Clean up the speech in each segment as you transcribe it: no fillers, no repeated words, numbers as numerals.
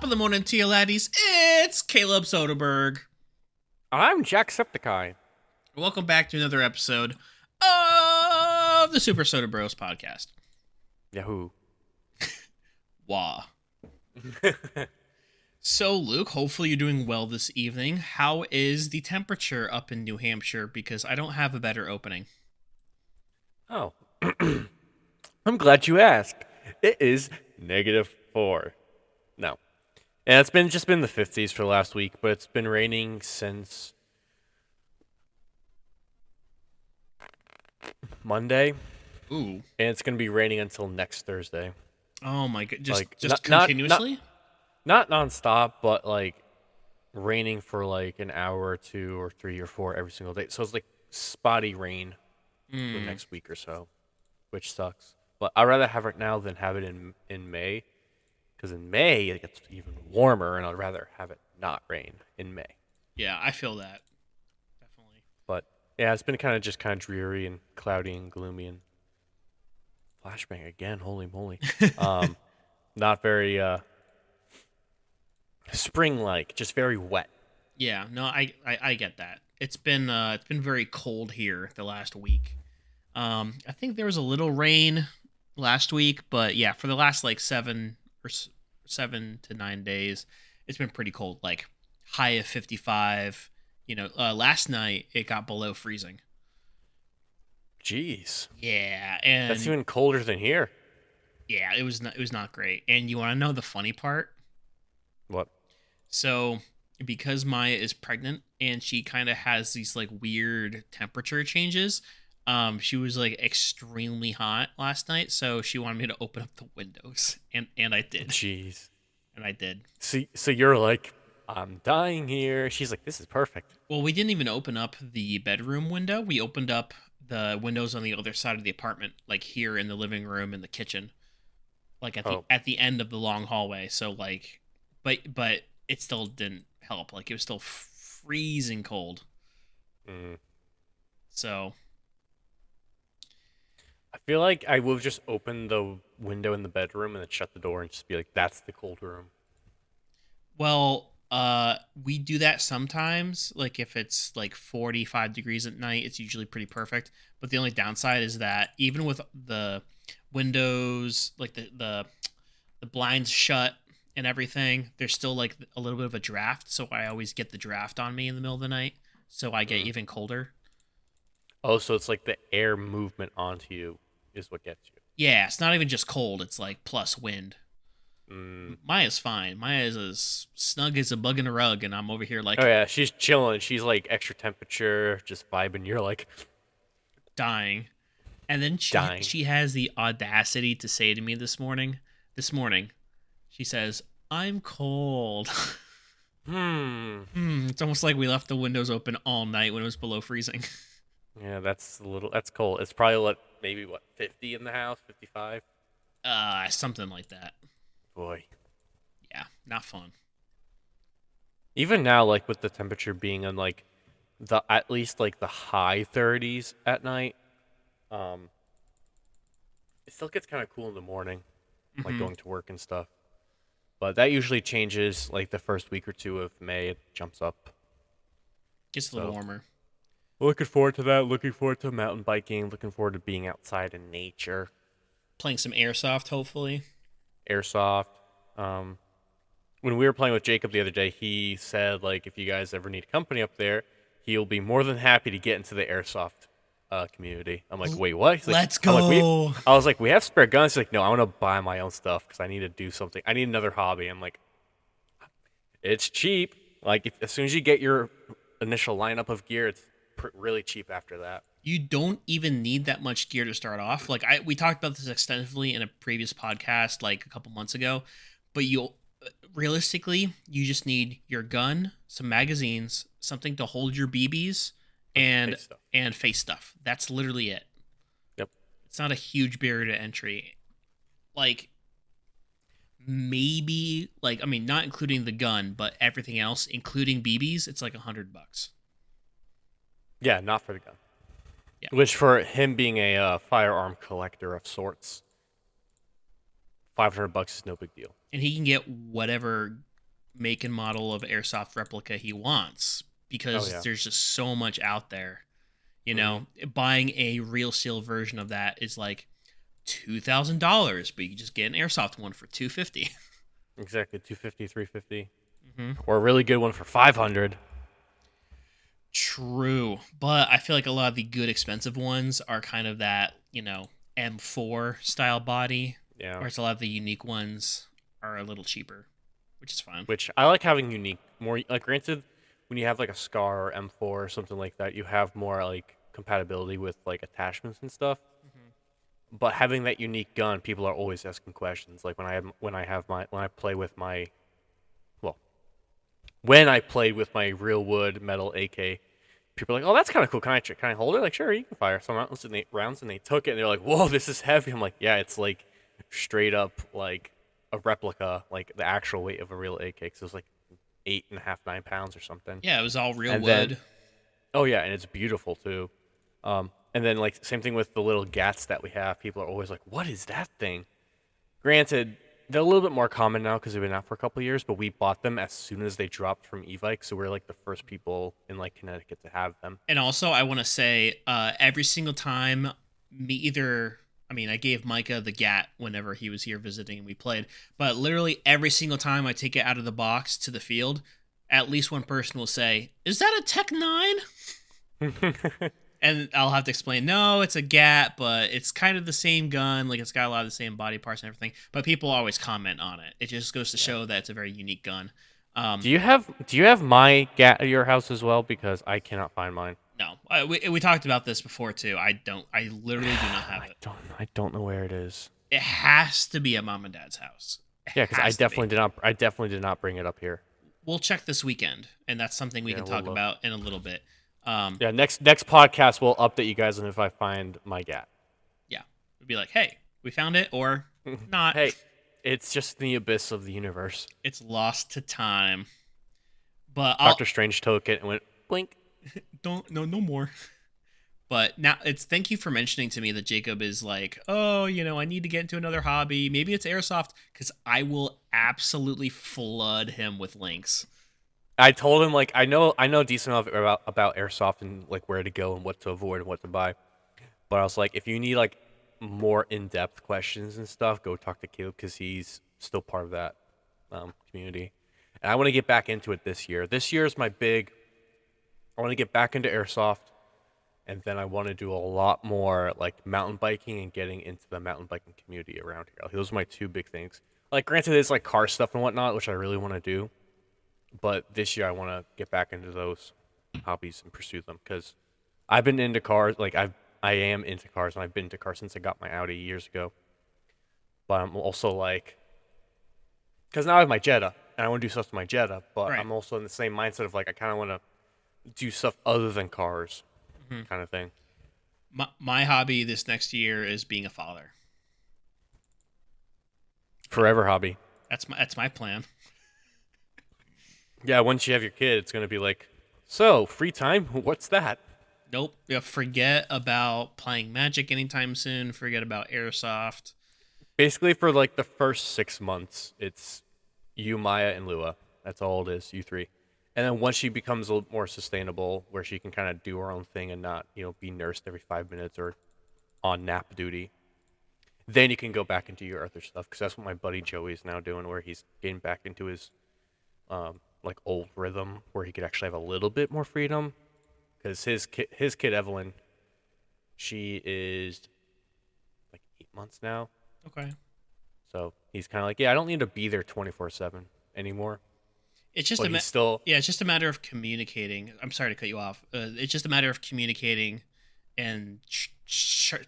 of the morning to you laddies. It's Caleb Soderberg. I'm Jacksepticeye. Welcome back to another episode of the Super Soda Bros podcast. Yahoo. Wah. So, Luke, hopefully you're doing well this evening. How is the temperature up in New Hampshire? Because I don't have a better opening. Oh. I'm glad you asked. It is -4. No. And it's just been the 50s for the last week, but it's been raining since Monday. Ooh. And it's going to be raining until next Thursday. Oh my god. Just not, continuously? Not nonstop, but like raining for like an hour or 2 or 3 or 4 every single day. So it's like spotty rain for the next week or so, which sucks. But I'd rather have it now than have it in May, because in May it gets even warmer, and I'd rather have it not rain in May. Yeah, I feel that. Definitely. But yeah, it's been kind of dreary and cloudy and gloomy and flashbang again. Holy moly! Not very spring-like, just very wet. Yeah, no, I get that. It's been very cold here the last week. I think there was a little rain last week, but yeah, for the last like 7 to 9 days, it's been pretty cold. Like high of 55. Last night it got below freezing. Jeez. Yeah, and that's even colder than here. Yeah, it was not great. And you want to know the funny part? What? So, because Maya is pregnant and she kind of has these like weird temperature changes, she was like extremely hot last night, so she wanted me to open up the windows, and I did. Jeez. And I did. So you're like, I'm dying here. She's like, this is perfect. Well, we didn't even open up the bedroom window. We opened up the windows on the other side of the apartment, like here in the living room and the kitchen, like at the end of the long hallway. So like, but it still didn't help. Like it was still freezing cold. So I feel like I would have just opened the window in the bedroom and then shut the door and just be like, that's the cold room. Well, we do that sometimes. Like if it's like 45 degrees at night, it's usually pretty perfect. But the only downside is that even with the windows, like the blinds shut and everything, there's still like a little bit of a draft. So I always get the draft on me in the middle of the night. So I get even colder. Oh, so it's like the air movement onto you is what gets you. Yeah, it's not even just cold. It's like plus wind. Maya's fine. Maya's as snug as a bug in a rug, and I'm over here like, oh yeah, she's chilling. She's like extra temperature, just vibing. You're like dying. And then she has the audacity to say to me this morning, she says, "I'm cold." It's almost like we left the windows open all night when it was below freezing. Yeah, that's cold. It's probably maybe 50 in the house, 55. Something like that. Boy. Yeah, not fun. Even now, like with the temperature being in like at least like the high 30s at night, it still gets kind of cool in the morning, like going to work and stuff. But that usually changes like the first week or two of May. It jumps up. Gets a little warmer. Looking forward to that. Looking forward to mountain biking. Looking forward to being outside in nature. Playing some Airsoft, hopefully. Airsoft. When we were playing with Jacob the other day, he said, like, if you guys ever need company up there, he'll be more than happy to get into the Airsoft community. I'm like, wait, what? He's like, let's go. I was like, we have spare guns. He's like, no, I want to buy my own stuff because I need to do something. I need another hobby. I'm like, it's cheap. Like, as soon as you get your initial lineup of gear, it's really cheap after that. You don't even need that much gear to start off. Like we talked about this extensively in a previous podcast, like a couple months ago. But realistically, you just need your gun, some magazines, something to hold your BBs, and face stuff. That's literally it. Yep. It's not a huge barrier to entry. Like maybe not including the gun, but everything else, including BBs, it's like $100. Yeah, not for the gun. Yeah. Which for him being a firearm collector of sorts, $500 is no big deal. And he can get whatever make and model of airsoft replica he wants Oh because yeah. there's just so much out there. You Hmm. know, buying a real seal version of that is like $2,000, but you can just get an airsoft one for 250. Exactly, 250, 350, Mm-hmm. or a really good one for 500. True, but I feel like a lot of the good expensive ones are kind of that, M4 style body, Yeah. whereas a lot of the unique ones are a little cheaper, which is fine. Which I like having unique. More like, granted, when you have like a Scar or M4 or something like that, you have more like compatibility with like attachments and stuff. Mm-hmm. But having that unique gun, people are always asking questions. Like when I play with my well, when I played with my real wood metal AK, people are like, "Oh, that's kind of cool. Can I hold it?" Like, sure, you can fire some rounds, and they took it, and they're like, "Whoa, this is heavy." I'm like, "Yeah, it's like straight up like a replica, like the actual weight of a real AK, because it was like 8.5, 9 pounds or something." Yeah, it was all real And then, wood. oh yeah, and it's beautiful too. And then like same thing with the little gats that we have. People are always like, "What is that thing?" Granted, they're a little bit more common now because they've been out for a couple of years, but we bought them as soon as they dropped from Evike, so we're like the first people in like Connecticut to have them. And also, I want to say, every single time, I mean, I gave Micah the GAT whenever he was here visiting and we played, but literally every single time I take it out of the box to the field, at least one person will say, "Is that a Tech 9?" And I'll have to explain, no, it's a GAT, but it's kind of the same gun. Like, it's got a lot of the same body parts and everything. But people always comment on it. It just goes to Yeah. show that it's a very unique gun. Um, Do you have my GAT at your house as well? Because I cannot find mine. no, we talked about this before too. I don't. I literally do not have I it. don't I don't know where it is. It has to be at mom and dad's house. It Yeah, because has to be. I definitely did not bring it up here. We'll check this weekend, and that's something we Yeah, can we'll talk look. about in a little bit. Yeah, next podcast we'll update you guys on if I find my GAT. Yeah, we'll be like, hey, we found it, or not. Hey, it's just the abyss of the universe. It's lost to time. But Doctor I'll Strange took it and went blink. don't no more. But now it's thank you for mentioning to me that Jacob is like, oh, I need to get into another hobby. Maybe it's airsoft because I will absolutely flood him with links. I told him like I know decent enough about airsoft and like where to go and what to avoid and what to buy. But I was like, if you need like more in-depth questions and stuff, go talk to Caleb because he's still part of that community. And I want to get back into it this year. This year is my big. I want to get back into airsoft, and then I want to do a lot more like mountain biking and getting into the mountain biking community around here. Like, those are my two big things. Like, granted, there's like car stuff and whatnot, which I really want to do. But this year, I want to get back into those hobbies and pursue them because I've been into cars. Like, I am into cars, and I've been into cars since I got my Audi years ago. But I'm also like, because now I have my Jetta, and I want to do stuff with my Jetta. But Right. I'm also in the same mindset of like, I kind of want to do stuff other than cars, Hmm. kind of thing. My hobby this next year is being a father. Forever hobby. That's my plan. Yeah, once you have your kid, it's gonna be like, so free time. What's that? Nope. Yeah, forget about playing Magic anytime soon. Forget about airsoft. Basically, for like the first 6 months, it's you, Maya, and Lua. That's all it is. You three. And then once she becomes a little more sustainable, where she can kind of do her own thing and not, be nursed every 5 minutes or on nap duty, then you can go back into your other stuff. Because that's what my buddy Joey is now doing, where he's getting back into his like old rhythm, where he could actually have a little bit more freedom. Because his kid Evelyn, she is like 8 months now, Okay. so he's kind of like, yeah, I don't need to be there 24/7 anymore. It's just But he's still yeah, it's just a matter of communicating. I'm sorry to cut you off. It's just a matter of communicating and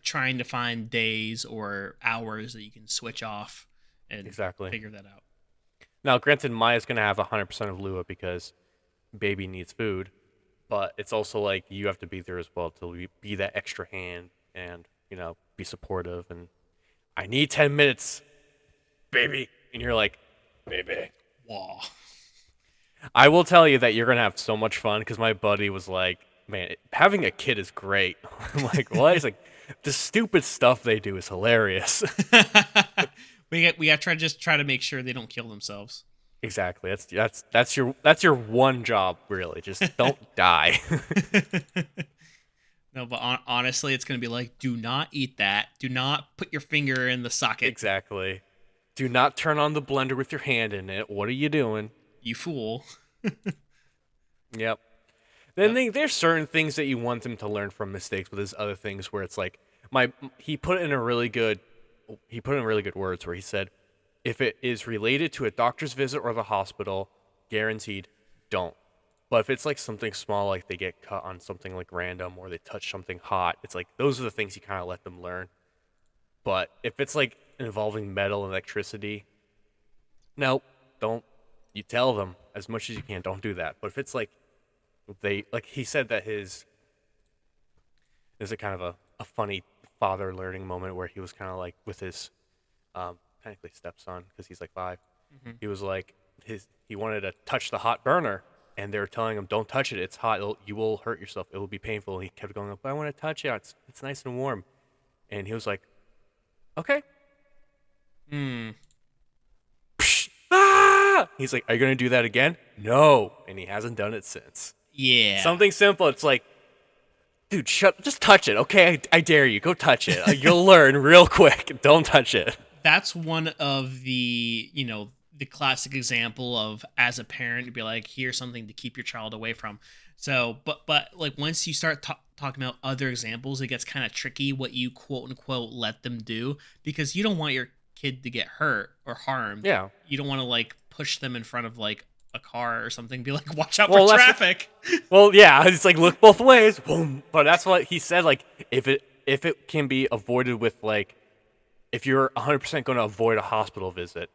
trying to find days or hours that you can switch off and exactly. figure that out. Now, granted, Maya's gonna have 100% of Lua because baby needs food, but it's also like you have to be there as well to be that extra hand and be supportive. And I need 10 minutes, baby, and you're like, baby. Wow. I will tell you that you're gonna have so much fun because my buddy was like, "Man, having a kid is great." I'm like, "What?" He's like, "The stupid stuff they do is hilarious." We got to try to make sure they don't kill themselves. Exactly. That's your one job, really. Just don't die. No, but honestly, it's gonna be like, do not eat that. Do not put your finger in the socket. Exactly. Do not turn on the blender with your hand in it. What are you doing? You fool. Yep. Then Yep. there's certain things that you want them to learn from mistakes, but there's other things where it's like my he put it in a really good he put it in really good words where he said, if it is related to a doctor's visit or the hospital, guaranteed, don't. But if it's like something small, like they get cut on something like random or they touch something hot, it's like those are the things you kind of let them learn. But if it's like involving metal and electricity, no, don't. You tell them as much as you can, don't do that. But if it's like he said that his there's a kind of a funny father learning moment where he was kind of like with his technically stepson because he's like 5. Hmm. He was like he wanted to touch the hot burner and they were telling him don't touch it, it's hot, you will hurt yourself, it will be painful. And he kept going, but I want to touch it, it's nice and warm. And he was like, okay. Hmm. Psh, ah! He's like, are you gonna do that again? No. And he hasn't done it since. Yeah. Something simple, it's like, dude, just touch it, okay? I dare you, go touch it. You'll learn real quick. Don't touch it. That's one of the, the classic example of, as a parent, to be like, here's something to keep your child away from. So, but like once you start talking about other examples, it gets kind of tricky what you quote unquote let them do, because you don't want your kid to get hurt or harmed. Yeah. You don't want to like push them in front of like a car or something, be like, watch out Well, for traffic. Well, yeah, it's like look both ways. Boom. But that's what he said. Like, if it can be avoided with like, if you're 100% going to avoid a hospital visit,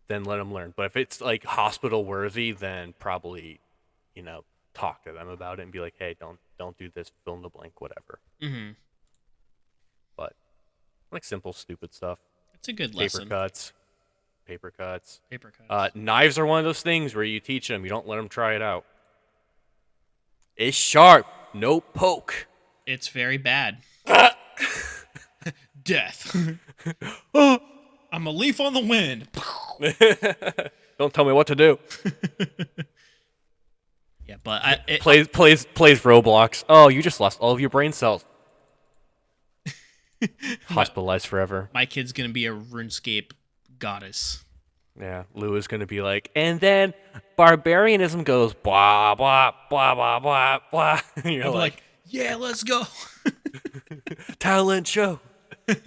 then let them learn. But if it's like hospital worthy, then probably, talk to them about it and be like, hey, don't do this. Fill in the blank, whatever. Hmm. But like simple, stupid stuff. It's a good Paper lesson. cuts. Paper cuts. Paper cuts. Knives are one of those things where you teach them. You don't let them try it out. It's sharp. No poke. It's very bad. Death. I'm a leaf on the wind. Don't tell me what to do. Yeah, but Plays Roblox. Oh, you just lost all of your brain cells. Hospitalized forever. my kid's gonna be a RuneScape goddess. Yeah, Lou is going to be like, and then barbarianism goes blah blah blah blah blah blah. You're I'll be like, yeah, let's go. talent show. But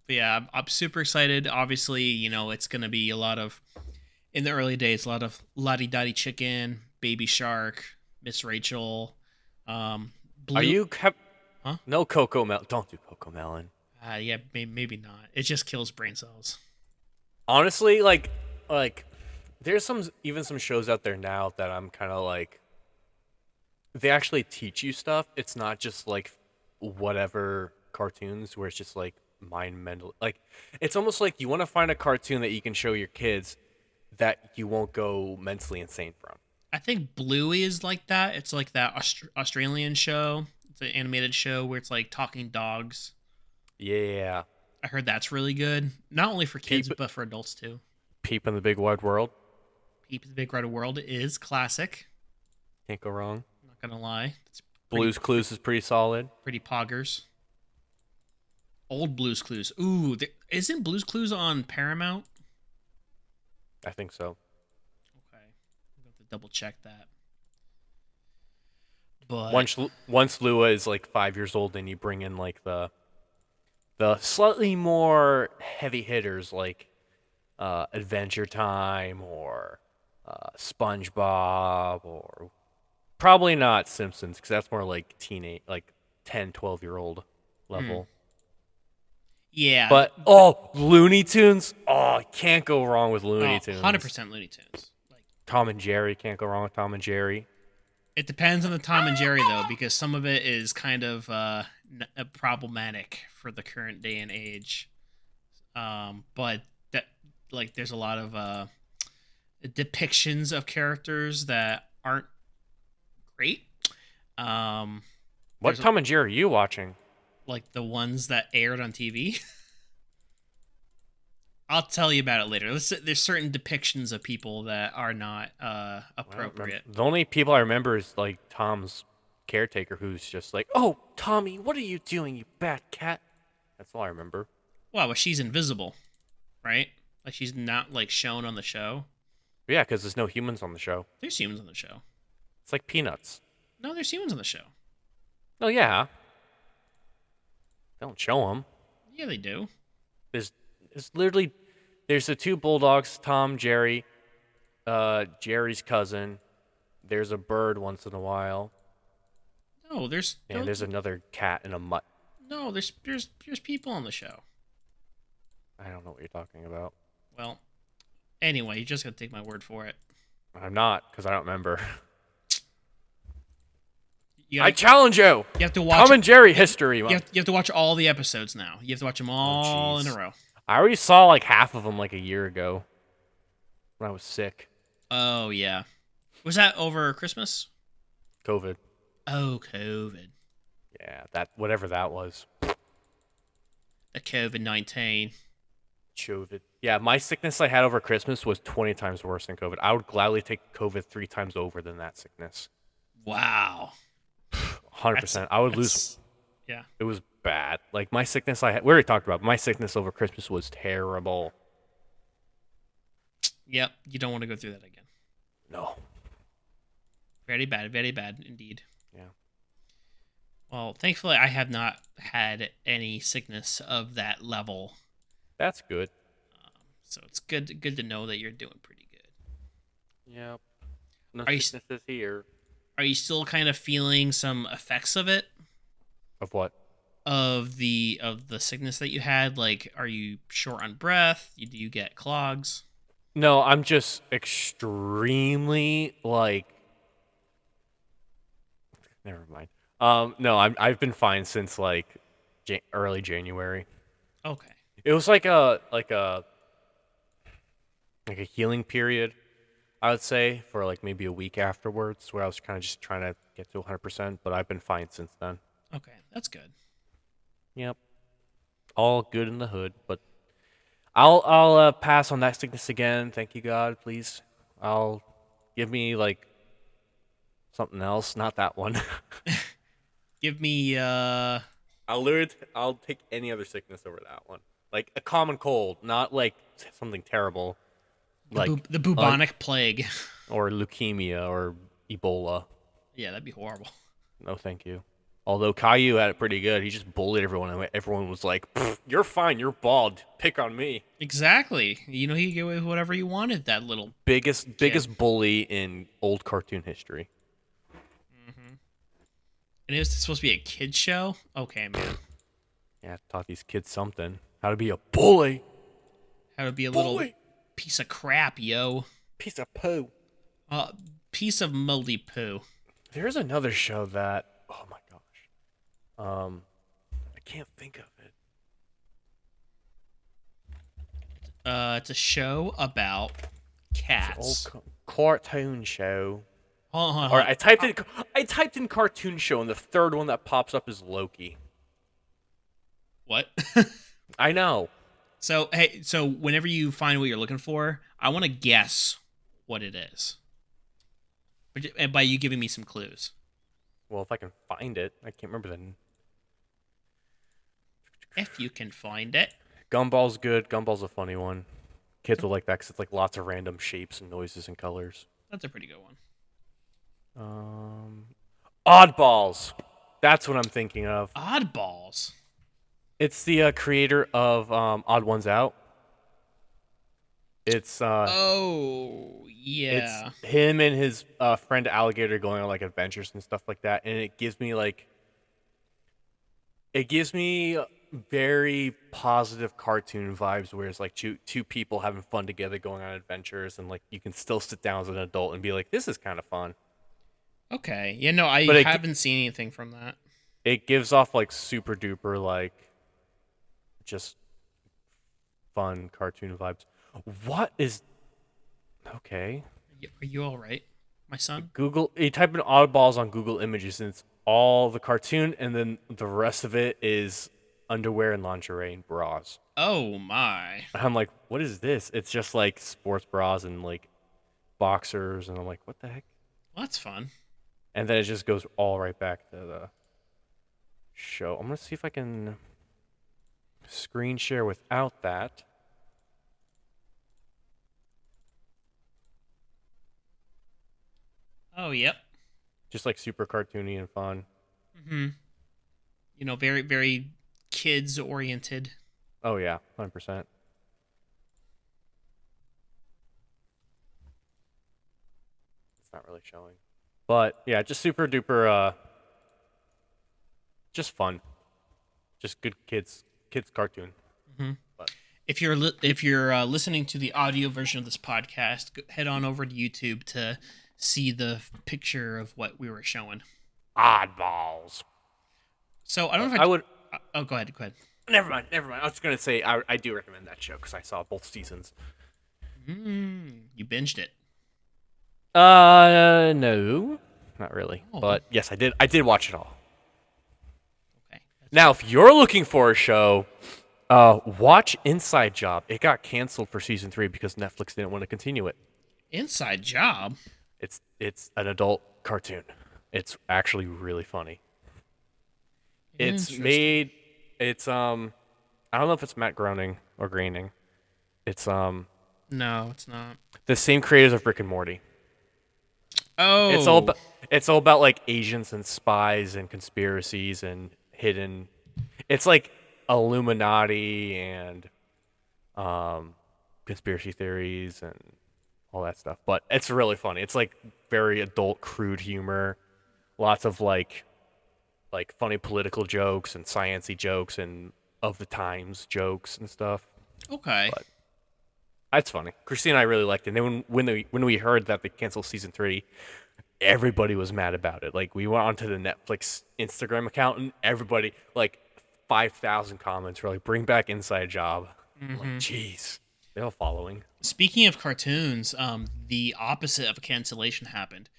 yeah, I'm super excited. Obviously, it's gonna be a lot of, in the early days, a lot of Lottie Dottie Chicken, Baby Shark, Miss Rachel. Blue. Are you Huh? No Coco Melon. Don't do Coco Melon. Yeah, maybe not. It just kills brain cells. Honestly, like there's some shows out there now that I'm kind of like, they actually teach you stuff. It's not just like whatever cartoons where it's just like mind mental. Like, it's almost like you want to find a cartoon that you can show your kids that you won't go mentally insane from. I think Bluey is like that. It's like that Australian show. It's an animated show where it's like talking dogs. Yeah. I heard that's really good. Not only for kids, but for adults too. Peep in the Big Wide World. Peep in the Big Red World is classic. Can't go wrong. I'm not gonna lie. It's Blue's Clues is pretty solid. pretty poggers. Old Blues Clues. Ooh, isn't Blues Clues on Paramount? I think so. Okay, I'm gonna have to double check that. But Once Lua is like 5 years old, then you bring in like the slightly more heavy hitters like Adventure Time or SpongeBob, or probably not Simpsons because that's more like teenage, like 10, 12-year-old level. yeah, But Looney Tunes. Oh, can't go wrong with Looney Tunes. 100% Looney Tunes. Like, Tom and Jerry, can't go wrong with Tom and Jerry. it depends on the Tom and Jerry though, because some of it is kind of problematic for the current day and age. But that, like, there's a lot of depictions of characters that aren't great. What Tom and Jerry are you watching? Like the ones that aired on TV. I'll tell you about it later. There's certain depictions of people that are not I don't remember. appropriate. The only people I remember is like Tom's caretaker, who's just like, "Oh, Tommy, what are you doing, you bad cat?" That's all I remember. Well, she's invisible, right? Like she's not like shown on the show. But yeah, because there's no humans on the show. There's humans on the show. It's like Peanuts. No, there's humans on the show. Oh yeah, don't show them. Yeah, they do. There's, there's literally, there's the two bulldogs, Tom, Jerry, Jerry's cousin. There's a bird once in a while, No, and there's another cat and a mutt. no, there's people on the show. I don't know what you're talking about. Well, anyway, you just gotta take my word for it. I'm not, because I don't remember. You I gotta, challenge you. you have to watch. Tom and Jerry history. You have to watch all the episodes now. You have to watch them all in a jeez. row. I already saw like half of them like a year ago when I was sick. Oh yeah, was that over Christmas? COVID. Oh, COVID. Yeah, that whatever that was. The COVID-19. COVID. Yeah, my sickness I had over Christmas was 20 times worse than COVID. I would gladly take COVID 3 times over than that sickness. Wow. 100%. I would lose. Yeah. It was bad. Like my sickness I had, we already talked about. My sickness over Christmas was terrible. Yep. You don't want to go through that again. No. Very bad indeed. Yeah. Well, thankfully, I have not had any sickness of that level, That's good. so it's good to know that you're doing pretty good. Yep. No Are you- sicknesses here. Are you still kind of feeling some effects of it, Of what? of the sickness that you had? Like, are you short on breath? Do you get clogs? No, I'm just extremely like. Never mind. No, I've been fine since like early January. Okay. It was like a healing period, I would say, for like maybe a week afterwards, where I was kind of just trying to get to 100%. But I've been fine since then. Okay, that's good. Yep, all good in the hood. But I'll pass on that sickness again. Thank you, God, please. I'll give me like something else, not that one. Give me I'll take any other sickness over that one. Like a common cold, not like something terrible, like the bubonic plague. or leukemia or Ebola. Yeah, that'd be horrible. No, thank you. Although Caillou had it pretty good. He just bullied everyone, and everyone was like, "You're fine. You're bald. Pick on me." Exactly. You know, he could get away with whatever you wanted. That little. Biggest bully in old cartoon history. And it was supposed to be a kid show. Okay, man. Yeah, taught these kids something. How to be a bully. How to be a Bully. little piece of crap, yo. Piece of poo. Piece of moldy poo. There's another show that. Oh my gosh. I can't think of it. It's a show about cats. Old cartoon show. Hold on. All right, I typed in cartoon show, and the third one that pops up is Loki. What? I know. So whenever you find what you're looking for, I want to guess what it is. And by you giving me some clues. Well, if I can find it, I can't remember the. If you can find it. Gumball's good. Gumball's a funny one. Kids will like that because it's like lots of random shapes and noises and colors. That's a pretty good one. Oddballs. That's what I'm thinking of. Oddballs. It's the creator of Odd Ones Out. It's Oh, yeah. it's him and his friend Alligator going on like adventures and stuff like that, and it gives me very positive cartoon vibes where it's like two people having fun together going on adventures, and like you can still sit down as an adult and be like, this is kind of fun. Okay. Yeah, no, I haven't seen anything from that. It gives off like super duper like just fun cartoon vibes. What is okay? Are you all right, my son? You type in oddballs on Google Images, and it's all the cartoon, and then the rest of it is underwear and lingerie and bras. Oh my. I'm like, what is this? It's just like sports bras and like boxers, and I'm like, what the heck? Well, that's fun. And then it just goes all right back to the show. I'm gonna see if I can screen share without that. Oh, yep. Just like super cartoony and fun. Hmm. Very, very kids oriented. Oh yeah, 100%. It's not really showing, but yeah, just super duper. Just fun, just good kids cartoon. Hmm. But If you're listening to the audio version of this podcast, head on over to YouTube to see the picture of what we were showing. oddballs. So I don't know if I would. Oh, go ahead. Go ahead. Never mind. Never mind. I was gonna say I do recommend that show because I saw both seasons. You binged it. No, not really. Oh, But yes, I did. I did watch it all. okay. Now, if you're looking for a show, watch Inside Job. It got canceled for season 3 because Netflix didn't want to continue it. Inside Job. It's an adult cartoon. It's actually really funny. It's Interesting. made. It's I don't know if it's Matt Groening or Groening. It's No, it's not. the same creators of Rick and Morty. Oh, It's all about like agents and spies and conspiracies and hidden. It's like Illuminati and conspiracy theories and all that stuff. But it's really funny. It's like very adult, crude humor. Lots of like funny political jokes and sciencey jokes and of the times jokes and stuff. okay. But it's funny. Christine and I really liked it. And then when we heard that they canceled season 3, everybody was mad about it. Like we went onto the Netflix Instagram account and everybody like 5,000 comments were like, "Bring back Inside Job." I'm like, jeez, they're all following. Speaking of cartoons, the opposite of a cancellation happened.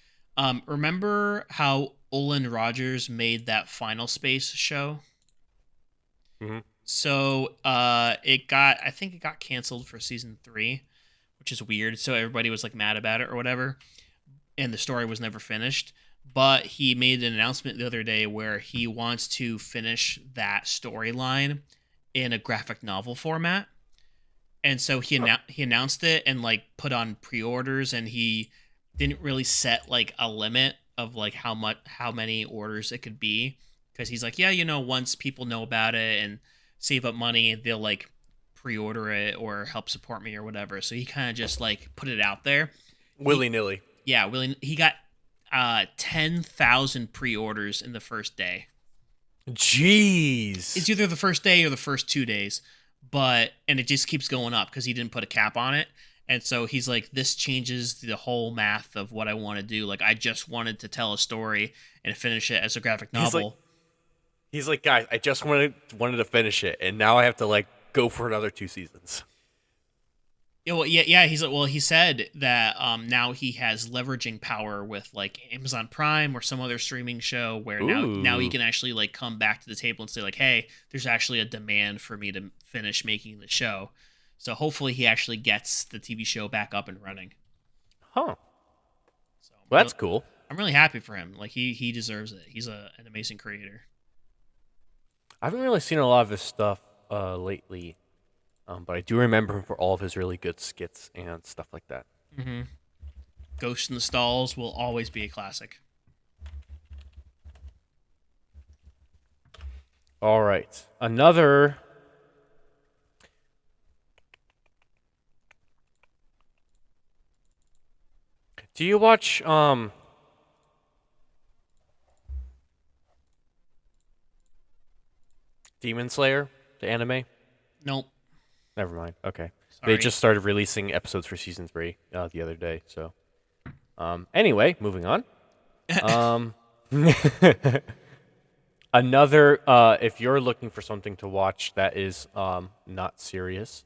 Remember how Olin Rogers made that Final Space show? Hmm. So, I think it got canceled for season 3, which is weird. So everybody was like mad about it or whatever, and the story was never finished. But he made an announcement the other day where he wants to finish that storyline in a graphic novel format. And so he announced it and like put on pre-orders, and he didn't really set like a limit of like how many orders it could be, because he's like, yeah, once people know about it and save up money, they'll like pre-order it or help support me or whatever. So he kind of just like put it out there. Willy nilly. Yeah, he got 10,000 pre-orders in the first day. Jeez. It's either the first day or the first 2 days, and it just keeps going up because he didn't put a cap on it. And so he's like, this changes the whole math of what I want to do. Like, I just wanted to tell a story and finish it as a graphic novel. He's like, guys, I just wanted to finish it, and now I have to like go for another 2 seasons. Yeah, well, yeah. He's like, well, he said that now he has leveraging power with like Amazon Prime or some other streaming show where now he can actually like come back to the table and say like, hey, there's actually a demand for me to finish making the show. So hopefully he actually gets the TV show back up and running. Huh. So Well, that's cool. I'm really happy for him. Like he deserves it. He's an amazing creator. I haven't really seen a lot of his stuff lately, but I do remember him for all of his really good skits and stuff like that. Mm-hmm. Ghost in the Stalls will always be a classic. All right, another. Do you watch Demon Slayer, the anime? Nope. Never mind. Okay. Sorry. They just started releasing episodes for season 3 the other day. So, anyway, moving on. Another, if you're looking for something to watch that is not serious,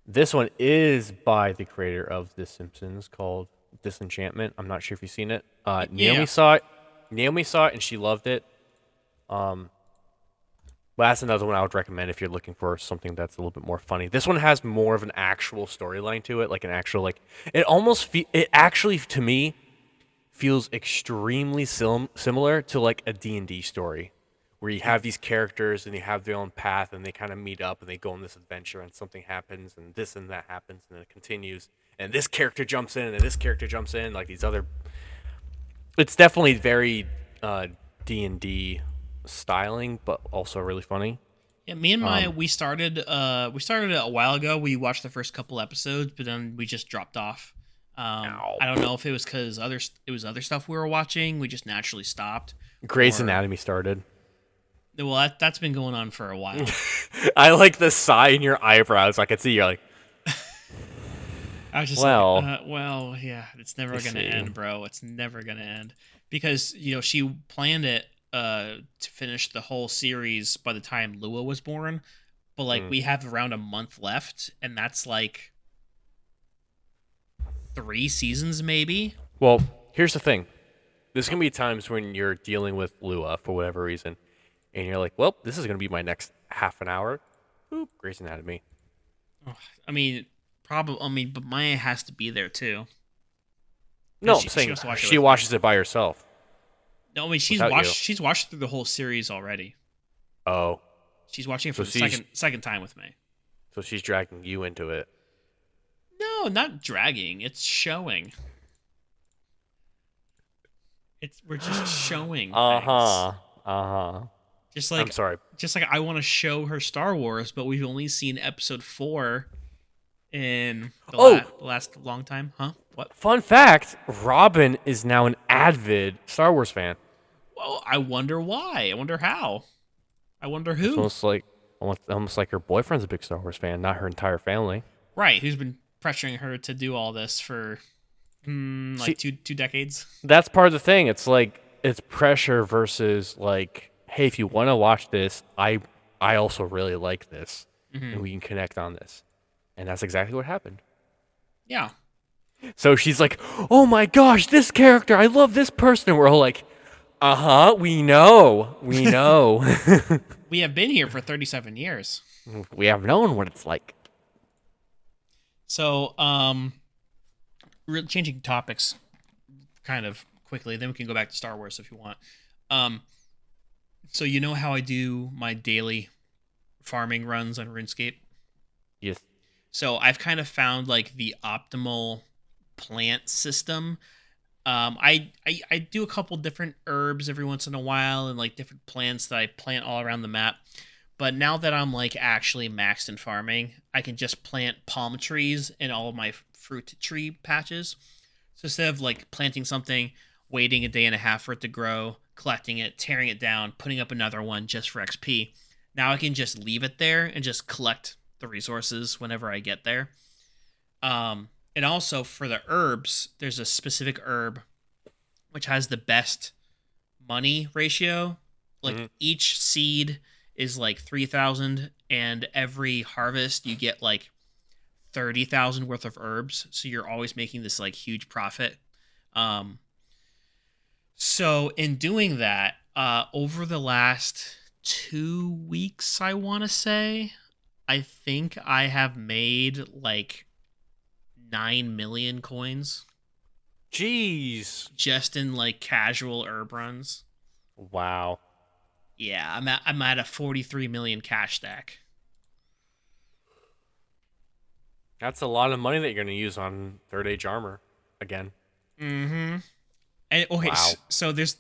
this one is by the creator of The Simpsons, called Disenchantment. I'm not sure if you've seen it. Naomi saw it. Naomi saw it and she loved it. But that's another one I would recommend if you're looking for something that's a little bit more funny. This one has more of an actual storyline to it, like an actual like it actually to me feels extremely similar to like a D&D story where you have these characters and you have their own path and they kind of meet up and they go on this adventure and something happens and this and that happens and it continues and this character jumps in and this character jumps in like these other it's definitely very D&D styling but also really funny. Yeah, me and my Um we started it a while ago. We watched the first couple episodes, but then we just dropped off. ow. I don't know if it was because it was other stuff we were watching. We just naturally stopped, Grey's or Anatomy started. well, that's been going on for a while. I like the sigh in your eyebrows. I can see you're like, I was just like, well, well, yeah, it's never I gonna see. end, bro. It's never gonna end because she planned it to finish the whole series by the time Lua was born, but like Mm. we have around a month left, and that's like 3 seasons maybe. Well, here's the thing. There's gonna be times when you're dealing with Lua for whatever reason, and you're like, well, this is gonna be my next half an hour. Boop, Grey's Anatomy. Ugh, I mean, probably. I mean, but Maya has to be there too. No, I'm She saying has to watch it she with me. watches it by herself No, I mean without you. she's watched through the whole series already. Oh, She's watching it for so the she's second time with me. so she's dragging you into it. No, not dragging. It's showing. We're just showing Uh things. huh. Uh huh. Just I'm like sorry. I want to show her Star Wars, but we've only seen episode 4 in Oh, the last long time. Huh? What? fun fact: Robin is now an avid Star Wars fan. Well, I wonder why. I wonder how. I wonder It's who. almost like her boyfriend's a big Star Wars fan, not her entire family. Right, who's been pressuring her to do all this for like See, two decades. that's part of the thing. It's like it's pressure versus like, hey, if you want to watch this, I also really like this, Hmm. and we can connect on this, and that's exactly what happened. Yeah. So she's like, oh my gosh, this character, I love this person, and we're all like, we know, we know, We have been here for 37 years. we have known what it's like. So, changing topics kind of quickly, then we can go back to Star Wars if you want. Um, so you know how I do my daily farming runs on RuneScape? Yes. So I've kind of found like the optimal plant system. I do a couple different herbs every once in a while and like different plants that I plant all around the map. But now that I'm like actually maxed in farming, I can just plant palm trees in all of my fruit tree patches. So instead of like planting something, waiting a day and a half for it to grow, collecting it, tearing it down, putting up another one just for XP, now I can just leave it there and just collect the resources whenever I get there. And also for the herbs, there's a specific herb which has the best money ratio. Like Hmm. each seed is like 3,000, and every harvest you get like 30,000 worth of herbs. So you're always making this like huge profit. Um, so in doing that, over the last 2 weeks, I want to say, I think I have made like 9 million coins Jeez. just in like casual herb runs. Wow. Yeah, I'm at a 43 million cash stack. That's a lot of money that you're going to use on third age armor again. Mm-hmm. And okay, Wow. so there's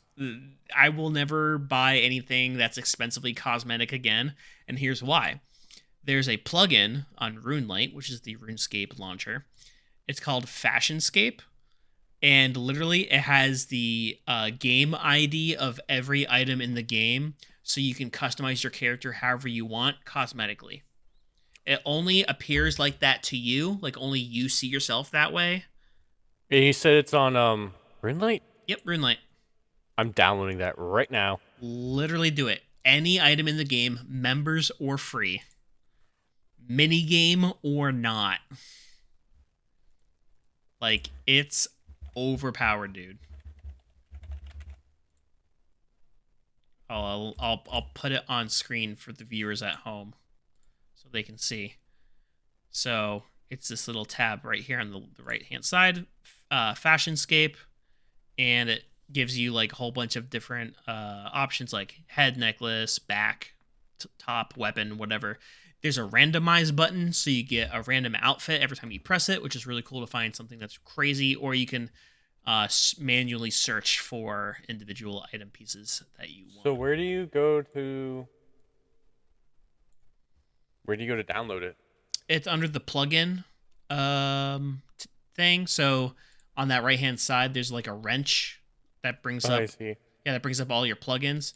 I will never buy anything that's expensively cosmetic again, and here's why. There's a plugin on RuneLite, which is the RuneScape launcher. It's called Fashionscape, and literally it has the game ID of every item in the game, so you can customize your character however you want cosmetically. It only appears like that to you, like only you see yourself that way. And you said it's on RuneLite? Yep, RuneLite. I'm downloading that right now. Literally do it. Any item in the game, members or free, mini game or not. Like it's overpowered, dude. I'll put it on screen for the viewers at home so they can see. So it's this little tab right here on the right hand side, fashionscape, and it gives you like a whole bunch of different options like head necklace, back, top, weapon, whatever. There's a randomize button, so you get a random outfit every time you press it, which is really cool to find something that's crazy. Or you can manually search for individual item pieces that you want. So where do you go to? Where do you go to download it? It's under the plugin thing. So on that right hand side, there's like a wrench that brings up. I see. Yeah, that brings up all your plugins.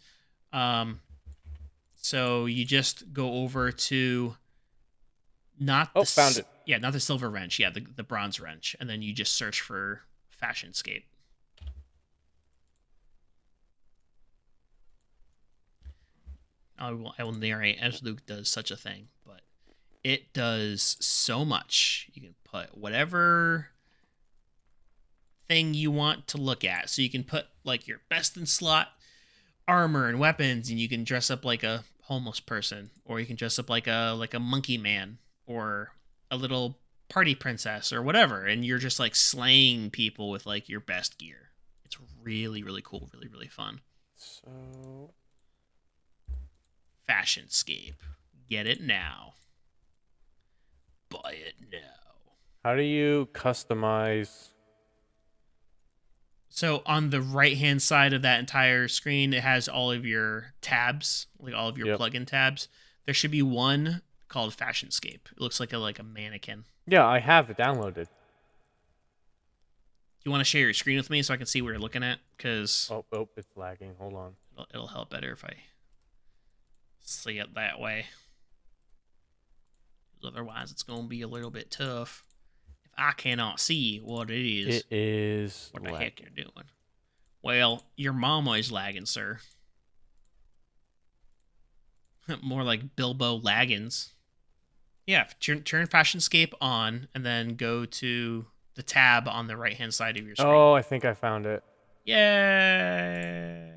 So you just go over to not the found it. Yeah, not the silver wrench. Yeah, the bronze wrench, and then you just search for fashionscape. I will narrate as Luke does such a thing, but it does so much. You can put whatever thing you want to look at. So you can put like your best in slot armor and weapons, and you can dress up like a homeless person, or you can dress up like a monkey man, or a little party princess, or whatever, and you're just like slaying people with like your best gear. It's really, really cool, really, really fun. So Fashionscape. Get it now. Buy it now. how do you customize? So on the right-hand side of that entire screen, it has all of your tabs, like all of your plugin tabs. There should be one called Fashionscape. It looks like a mannequin. Yeah, I have it downloaded. Do you want to share your screen with me so I can see what you're looking at? Because oh, it's lagging. Hold on. it'll help better if I see it that way. Otherwise, it's going to be a little bit tough if I cannot see what it is. It is what the heck you're doing. Well, your mama is lagging, sir. More like Bilbo Laggins. Yeah, turn Fashionscape on, and then go to the tab on the right-hand side of your screen. Oh, I think I found it. Yay!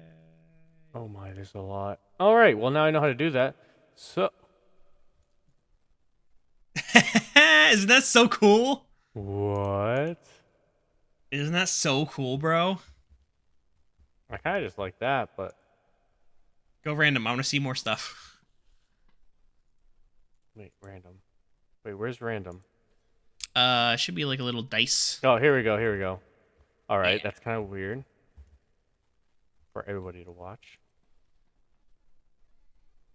Oh my, there's a lot. All right, well now I know how to do that. So, isn't that so cool? what? Isn't that so cool, bro? I kind of just like that, but Go random. I want to see more stuff. wait, random. Wait, where's random? Should be like a little dice. Oh, here we go. Here we go. All right, Yeah. that's kind of weird for everybody to watch.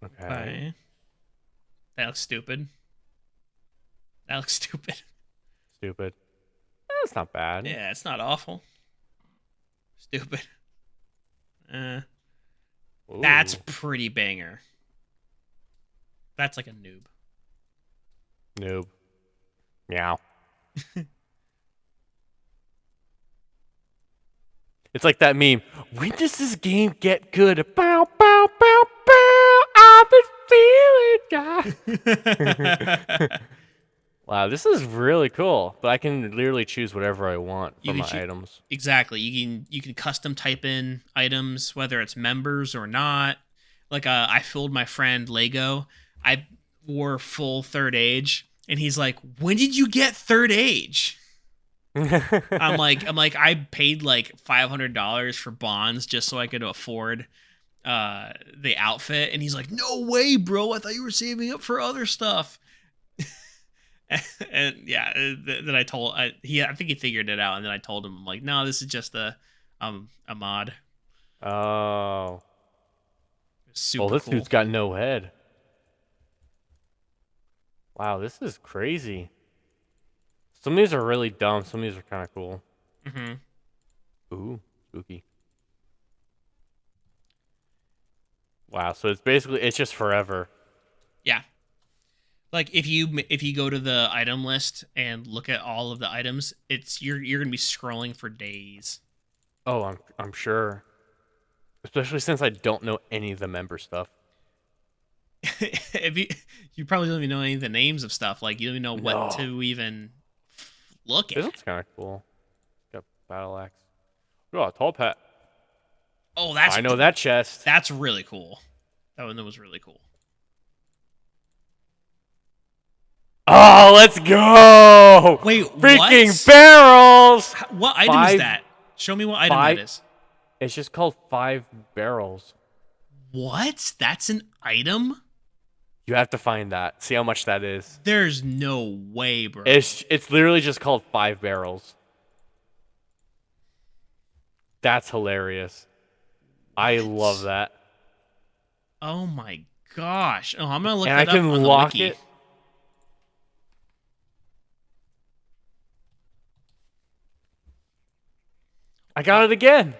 Okay. That looks stupid. That looks stupid. Stupid. That's not bad. Yeah, it's not awful. Stupid. That's Ooh. pretty banger. That's like a noob. Noob. Meow. It's like that meme. When does this game get good? Bow, bow, bow, bow. I've been feeling God. Wow, this is really cool. But I can literally choose whatever I want for my items. Exactly. You can custom type in items, whether it's members or not. Like I fooled my friend Lego. I wore full third age, and he's like, "When did you get third age?" I'm like, I paid like $500 for bonds just so I could afford the outfit, and he's like, "No way, bro! I thought you were saving up for other stuff." And yeah, then I think he figured it out, and then I told him, I'm like, "No, this is just a mod." Oh. Super Well, this cool. dude's got no head. Wow, this is crazy. Some of these are really dumb. Some of these are kind of cool. Mm-hmm. Ooh, spooky. Wow, so it's just forever. Yeah. Like if you go to the item list and look at all of the items, you're gonna be scrolling for days. Oh, I'm sure. Especially since I don't know any of the member stuff. If you probably don't even know any of the names of stuff. Like you don't even know what to even look at. This looks kind of cool. Got battle axe. Oh, tall pet. Oh, I know that chest. that's really cool. That one was really cool. Oh, let's go! Wait, Freaking what? barrels! What item is that? Show me what item that is. It's just called 5 barrels. What? That's an item? You have to find that. See how much that is. There's no way, bro. It's literally just called 5 barrels. That's hilarious. I love that. Oh my gosh. Oh, I'm gonna look And that I up can on the lock wiki. it. I got it again.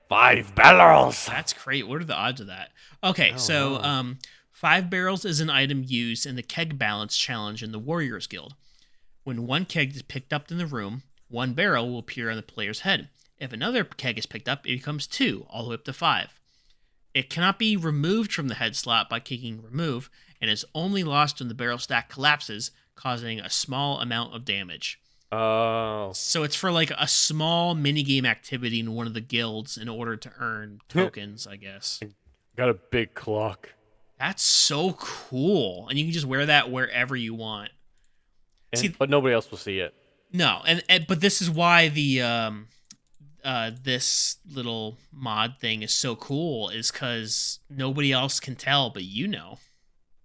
5 barrels. That's great. What are the odds of that? Okay, so know. 5 barrels is an item used in the keg balance challenge in the Warriors Guild. When one keg is picked up in the room, 1 barrel will appear on the player's head. If another keg is picked up, it becomes 2, all the way up to 5. It cannot be removed from the head slot by kicking remove, and is only lost when the barrel stack collapses, causing a small amount of damage. Oh. So it's for like a small minigame activity in one of the guilds in order to earn tokens, I guess. Got a big clock. That's so cool. And you can just wear that wherever you want. But nobody else will see it. No, but this is why the this little mod thing is so cool, is because nobody else can tell, but you know.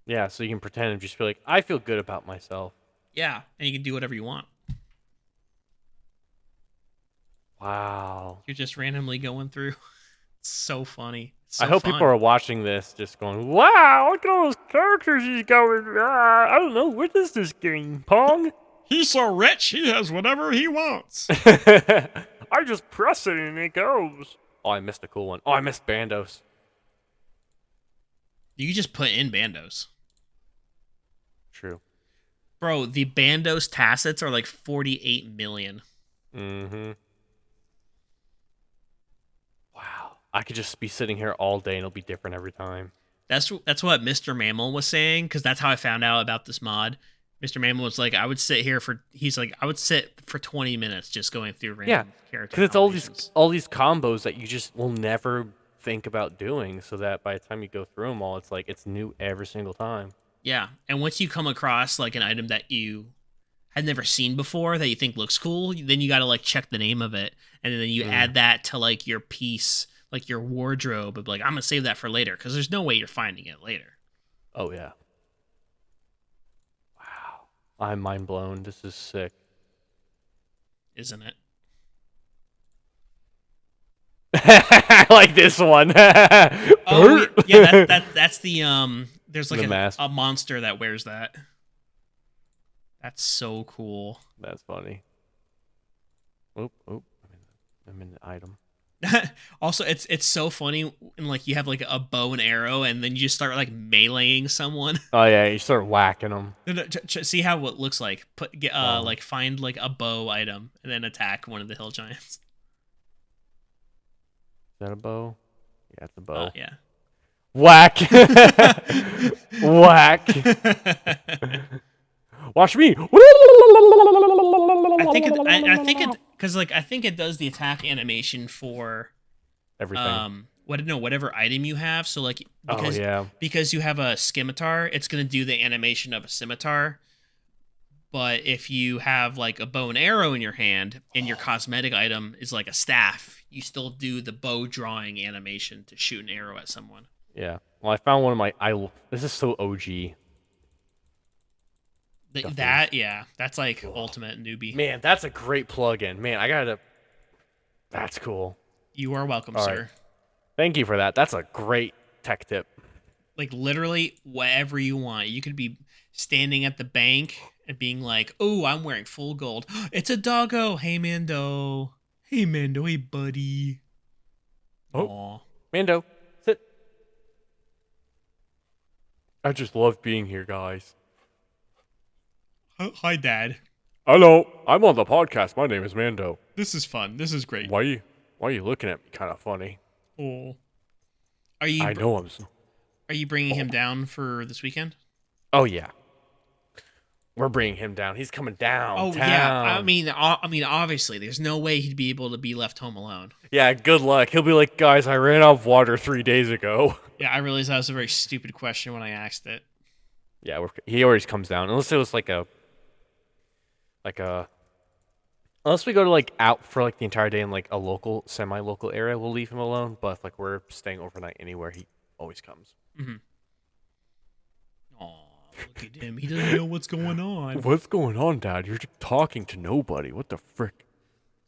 Yeah, so you can pretend and just be like, I feel good about myself. Yeah, and you can do whatever you want. Wow. You're just randomly going through. It's so funny. It's so I hope fun. people are watching this just going, wow, look at all those characters he's going. I don't know, what is this game, Pong? He's so rich, he has whatever he wants. I just press it and it goes. Oh, I missed a cool one. Oh, I missed Bandos. You can just put in Bandos. True. Bro, the Bandos tacits are like 48 million. Mm-hmm. Wow. I could just be sitting here all day and it'll be different every time. That's what Mr. Mammal was saying, because that's how I found out about this mod. Mr. Mammal was like, I would sit for 20 minutes just going through random character. Because it's all these combos that you just will never think about doing, so that by the time you go through them all, it's like it's new every single time. Yeah, and once you come across like an item that you had never seen before that you think looks cool, then you got to like check the name of it, and then you add that to like your piece, like your wardrobe, and be like, I'm gonna save that for later, because there's no way you're finding it later. Oh yeah. Wow. I'm mind blown. This is sick. Isn't it? I like this one. Oh yeah, that's the there's like the a monster that wears that. That's so cool. That's funny. Oh, I'm in the item. Also, it's so funny, and like you have like a bow and arrow, and then you just start like meleeing someone. Oh yeah, you start whacking them. See how it looks like. Like find like a bow item and then attack one of the hill giants. Is that a bow? Yeah, it's a bow. Yeah. Whack! Whack! Watch me! I think it because like I think it does the attack animation for everything. Whatever item you have. So like because you have a scimitar, it's gonna do the animation of a scimitar. But if you have like a bow and arrow in your hand and your cosmetic item is like a staff, you still do the bow drawing animation to shoot an arrow at someone. Yeah. Well, I found one of my. This is so OG. That's like cool. Ultimate newbie. Man, that's a great plugin. Man, that's cool. You are welcome, all sir. Right. Thank you for that. That's a great tech tip. Like literally whatever you want. You could be standing at the bank and being like, "Oh, I'm wearing full gold. It's a doggo. Hey, Mando. Hey, Mando. Hey, buddy." Oh, aww. Mando, sit. I just love being here, guys. Hi, Dad. Hello, I'm on the podcast. My name is Mando. This is fun. This is great. Why are you looking at me kind of funny? Oh. I know I'm. Are you bringing him down for this weekend? Oh yeah. We're bringing him down. He's coming Oh yeah, downtown. I mean, obviously, there's no way he'd be able to be left home alone. Yeah, good luck. He'll be like, guys, I ran out of water 3 days ago. Yeah, I realized that was a very stupid question when I asked it. Yeah, he always comes down unless it was like a unless we go to like out for like the entire day in like a local, semi-local area, we'll leave him alone. But if like we're staying overnight anywhere, he always comes. Mm-hmm. Aw, look at him. He doesn't know what's going on. What's going on, Dad? You're just talking to nobody. What the frick?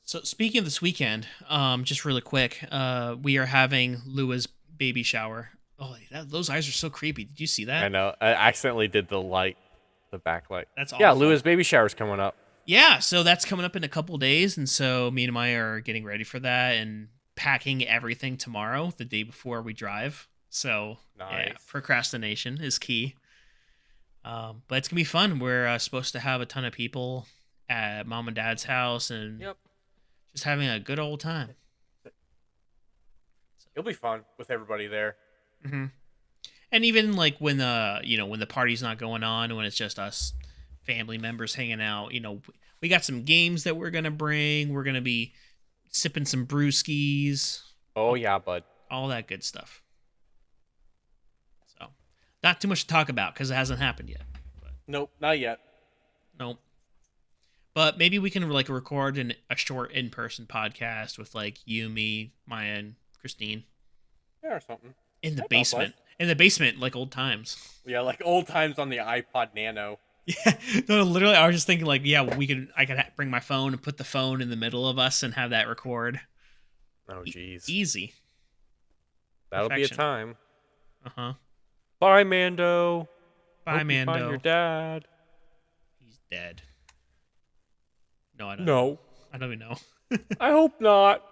So speaking of this weekend, just really quick, we are having Lua's baby shower. Oh, those eyes are so creepy. Did you see I that? know. I accidentally did the backlight. That's Yeah, awful. Lua's baby shower's coming up. Yeah, so that's coming up in a couple days, and so me and Maya are getting ready for that and packing everything tomorrow, the day before we drive. So yeah, Nice. procrastination is key. But it's gonna be fun. We're supposed to have a ton of people at mom and dad's house and Yep. just having a good old time. It'll be fun with everybody there. Hmm. And even like when when the party's not going on, when it's just us family members hanging out, we got some games that we're gonna bring. We're gonna be sipping some brewskis, Oh yeah, bud. all that good stuff. So, not too much to talk about because it hasn't happened yet. But, Nope, not yet. nope. But maybe we can like record a short in-person podcast with like you, me, Maya, and Christine Yeah, or something. in the That sounds basement. In the basement, like old times. Yeah, like old times on the iPod Nano. Yeah, no, literally, I was just thinking like, yeah, I could bring my phone and put the phone in the middle of us and have that record. Oh, jeez. Easy. That'll be a Perfection. time. Uh-huh. Bye, Mando. Bye, Hope you find Mando. your dad. He's dead. No, I don't. No, I don't even know. I hope not.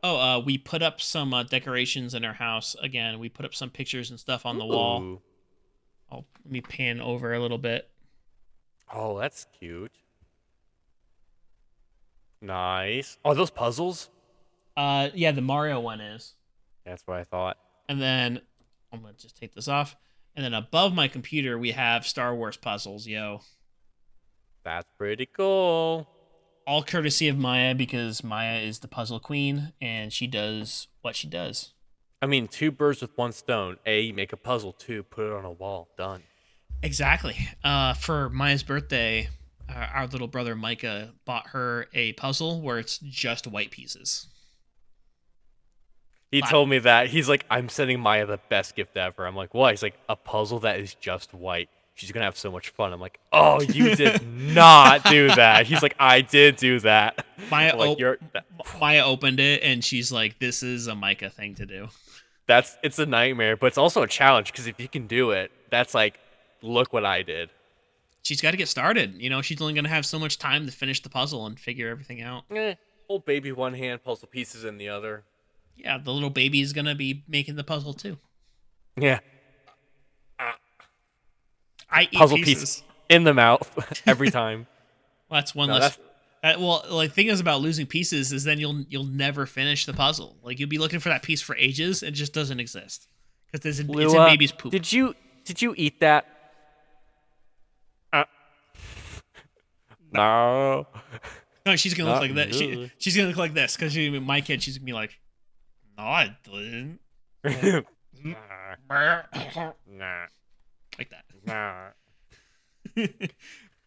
Oh, we put up some decorations in our house again. We put up some pictures and stuff on the wall. Ooh. Let me pan over a little bit. Oh, that's cute. Nice. Oh, those puzzles? Yeah, the Mario one is. That's what I thought. And then I'm gonna just take this off. And then above my computer, we have Star Wars puzzles. Yo, That's pretty cool. all courtesy of Maya because Maya is the puzzle queen and she does what she does. I mean, two birds with one stone. A, you make a puzzle. Two, put it on a wall. Done. Exactly. For Maya's birthday, our little brother Micah bought her a puzzle where it's just white pieces. He told me that. He's like, I'm sending Maya the best gift ever. I'm like, what? He's like, a puzzle that is just white. She's going to have so much fun. I'm like, oh, you did not do that. He's like, I did do that. Maya, Like, Maya opened it and she's like, this is a Micah thing to do. it's a nightmare, but it's also a challenge because if you can do it, that's like, look what I did. She's got to get started. She's only going to have so much time to finish the puzzle and figure everything out. Old baby one hand, puzzle pieces in the other. Yeah, the little baby is going to be making the puzzle too. Yeah. I eat Puzzle pieces. piece in the mouth every time. Well, that's one No, less. Well, like thing is about losing pieces is then you'll never finish the puzzle. Like you'll be looking for that piece for ages, and it just doesn't exist because it's in baby's poop. Did you eat that? No. No, she's gonna look Not like that. really. She's gonna look like this because my kid. She's gonna be like, no, I didn't. Nah. Like that. Nah.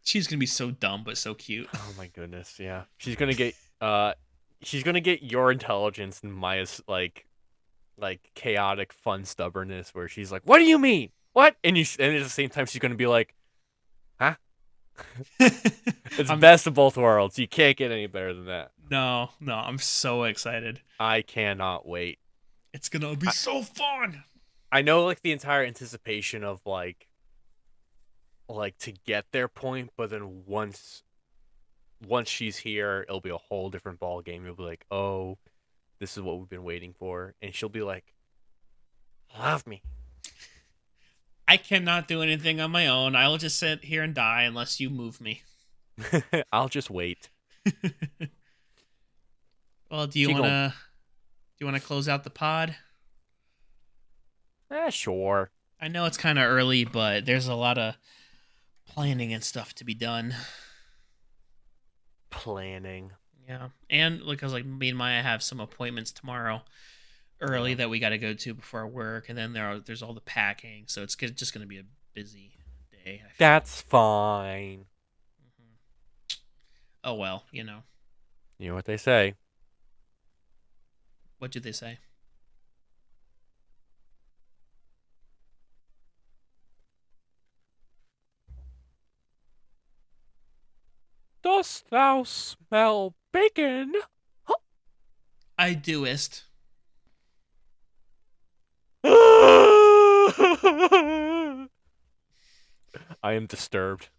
She's gonna be so dumb but so cute. Oh my goodness, yeah. She's gonna get your intelligence and Maya's like chaotic fun stubbornness where she's like, what do you mean? What? And at the same time she's gonna be like, huh? It's best of both worlds. You can't get any better than that. No, I'm so excited. I cannot wait. It's gonna be so fun. I know like the entire anticipation of like to get their point, but then once she's here, it'll be a whole different ball game. You'll be like, oh, this is what we've been waiting for, and she'll be like, love me. I cannot do anything on my own. I'll just sit here and die unless you move me. I'll just wait. Well, do you wanna close out the pod? Sure. I know it's kind of early, but there's a lot of planning and stuff to be done. Planning. Yeah, and because like me and Maya have some appointments tomorrow early Yeah. that we got to go to before work, and then there's all the packing, so it's just going to be a busy day. I feel. That's fine. Mhm. Oh well, you know You know what they say. what do they say? Dost thou smell bacon? I doist. I am disturbed.